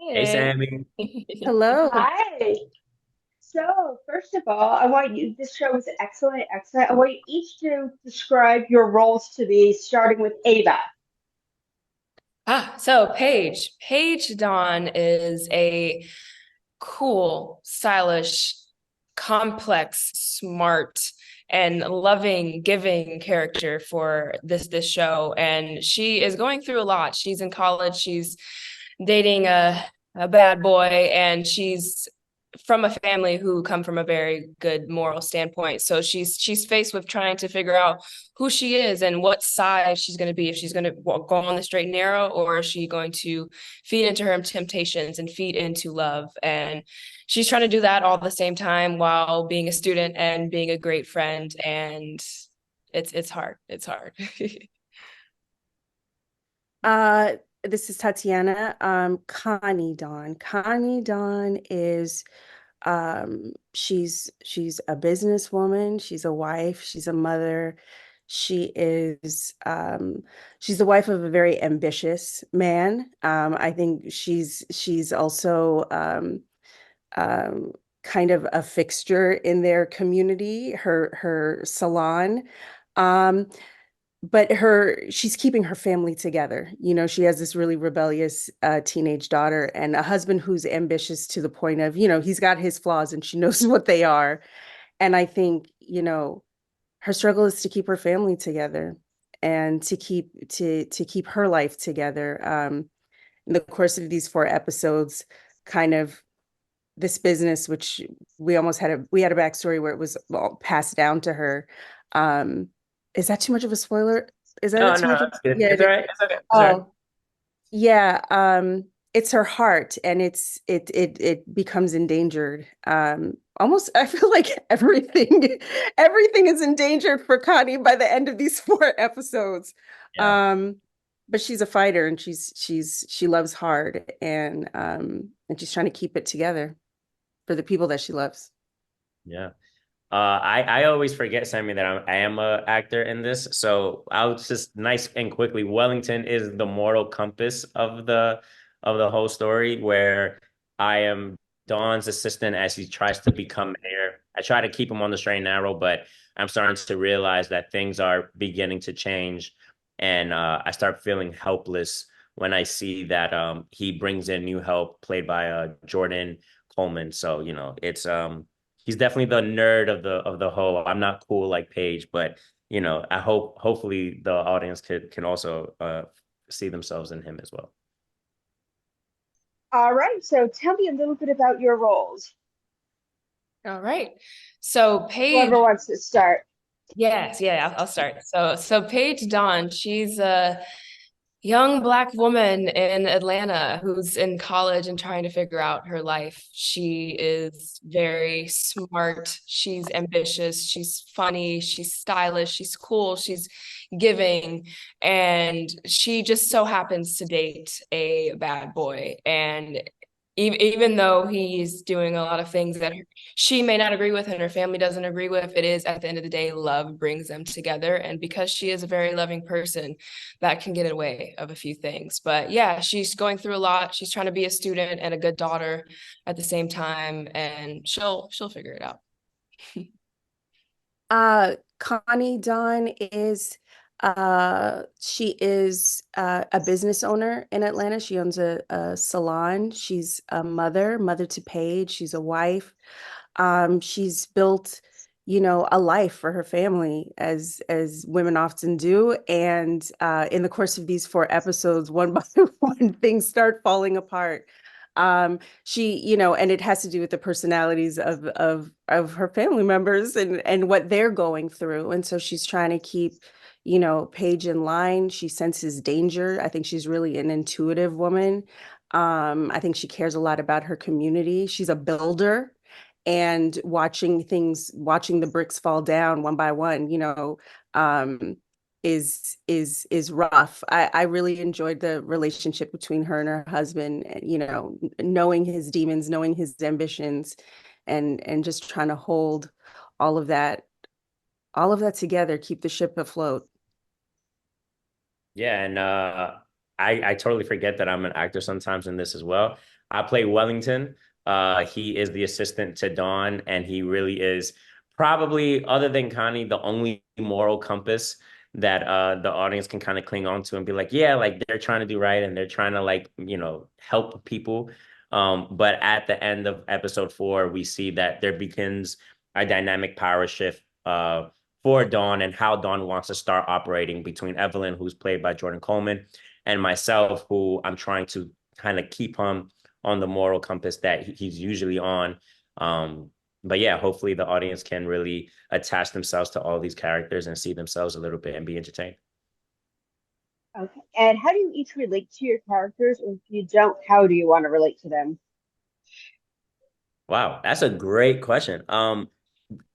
Hey, Hey. Sammy. Hello. Hi. So, first of all, I want you, this show is excellent, excellent. I want you each to describe your roles to me, starting with Ava. So Paige. Paige Dawn is a cool, stylish, complex, smart, and loving, giving character for this show. And she is going through a lot. She's in college, she's dating a bad boy, and she's from a family who come from a very good moral standpoint. So she's faced with trying to figure out who she is and what side she's going to be, if she's going to go on the straight and narrow, or is she going to feed into her temptations and feed into love. And she's trying to do that all at the same time while being a student and being a great friend. And it's hard. It's hard. Uh, this is Tatiana. Connie Dawn. Connie Dawn is she's a businesswoman, she's a wife, she's a mother. She is she's the wife of a very ambitious man. I think she's also um kind of a fixture in their community, her salon. Um, but she's keeping her family together. She has this really rebellious teenage daughter and a husband who's ambitious to the point of, he's got his flaws and she knows what they are. And I think, her struggle is to keep her family together and to keep her life together. In the course of these 4 episodes, kind of this business, which we had a backstory where it was all passed down to her. Um, is that too much of a spoiler? Is that Oh, too no, much of that's good. yeah, It's it all is. right. It's okay. It's all right. Oh, yeah. It's her heart and it becomes endangered. Almost I feel like everything is endangered for Connie by the end of these 4 episodes. Yeah. Um, but she's a fighter and she loves hard and she's trying to keep it together for the people that she loves. Yeah. I always forget, Sammy, that I am a actor in this. So I'll just nice and quickly. Wellington is the moral compass of the whole story, where I am Dawn's assistant as he tries to become mayor. I try to keep him on the straight and narrow, but I'm starting to realize that things are beginning to change, and I start feeling helpless when I see that he brings in new help, played by Jordan Coleman. So it's. He's definitely the nerd of the whole. I'm not cool like Paige, but I hopefully the audience can also see themselves in him as well. All right. So, tell me a little bit about your roles. All right. So Whoever Paige. wants to start. Yes, yeah, I'll start. So Paige Dawn, she's a young Black woman in Atlanta who's in college and trying to figure out her life. She is very smart, she's ambitious, she's funny, she's stylish, she's cool, she's giving, and she just so happens to date a bad boy. And even though he's doing a lot of things that she may not agree with and her family doesn't agree with, it is at the end of the day, love brings them together. And because she is a very loving person, that can get in the way of a few things. But yeah, she's going through a lot. She's trying to be a student and a good daughter at the same time, and she'll figure it out. Connie Dunn is she is a business owner in Atlanta. She owns a salon. She's a mother to Paige. She's a wife. She's built, a life for her family as women often do. And in the course of these 4 episodes, one by one, things start falling apart. And it has to do with the personalities of her family members and what they're going through. And so she's trying to keep, Paige in line. She senses danger. I think she's really an intuitive woman. I think she cares a lot about her community. She's a builder and watching the bricks fall down one by one, um, is rough. I really enjoyed the relationship between her and her husband, knowing his demons, knowing his ambitions, and just trying to hold all of that, all of that together, keep the ship afloat. Yeah, and I totally forget that I'm an actor sometimes in this as well. I play Wellington. He is the assistant to Dawn, and he really is probably, other than Connie, the only moral compass that the audience can kind of cling on to and be like, yeah, like they're trying to do right and they're trying to like, help people. But at the end of episode 4, we see that there begins a dynamic power shift for Dawn and how Dawn wants to start operating between Evelyn, who's played by Jordan Coleman, and myself, who I'm trying to kind of keep him on the moral compass that he's usually on. But yeah, hopefully the audience can really attach themselves to all these characters and see themselves a little bit and be entertained. Okay. And how do you each relate to your characters? Or if you don't, how do you want to relate to them? Wow, that's a great question.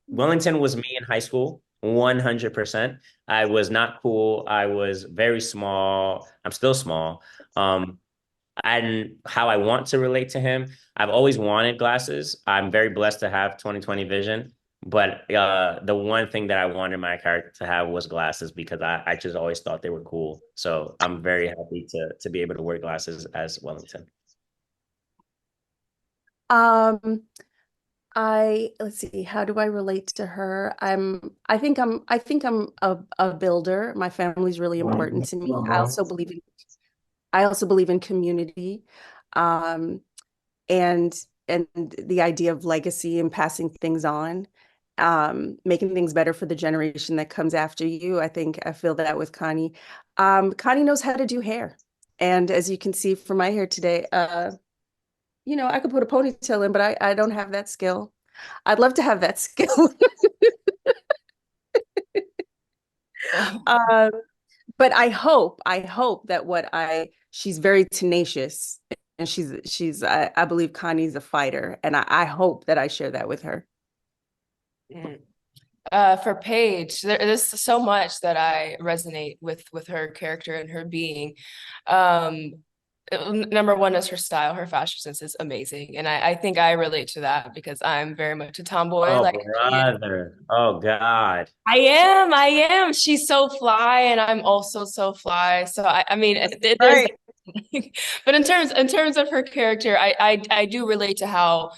Wellington was me in high school, 100%. I was not cool. I was very small. I'm still small. Um, and how I want to relate to him, I've always wanted glasses. I'm very blessed to have 20/20 vision. But the one thing that I wanted my character to have was glasses because I just always thought they were cool. So I'm very happy to be able to wear glasses as Wellington. Um, let's see, how do I relate to her? I think I'm a builder. My family's really important to me. I also believe in community. Um, and and the idea of legacy and passing things on, making things better for the generation that comes after you. I feel that with Connie. Connie knows how to do hair. And as you can see from my hair today, I could put a ponytail in, but I don't have that skill. I'd love to have that skill. Um, but I hope that she's very tenacious and I believe Connie's a fighter and I hope that I share that with her. Mm. For Paige, there's so much that I resonate with her character and her being. Um, Number one is her style. Her fashion sense is amazing, and I think I relate to that because I'm very much a tomboy. Oh, Like she is. brother. Oh, God. I am. She's so fly, and I'm also so fly. So I mean, there's, Right. but in terms of her character, I do relate to how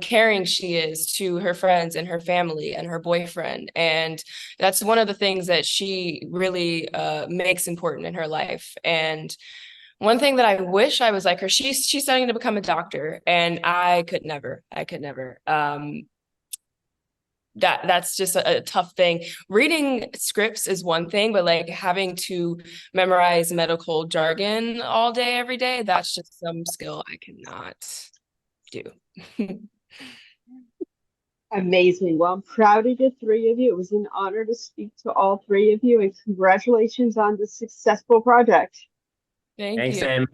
caring she is to her friends and her family and her boyfriend, and that's one of the things that she really makes important in her life. And one thing that I wish I was like her, she's studying to become a doctor, and I could never. I could never. That's just a tough thing. Reading scripts is one thing, but like having to memorize medical jargon all day, every day, that's just some skill I cannot do. Amazing. Well, I'm proud of the three of you. It was an honor to speak to all three of you, and congratulations on the successful project. Thank Thanks, you. Sam.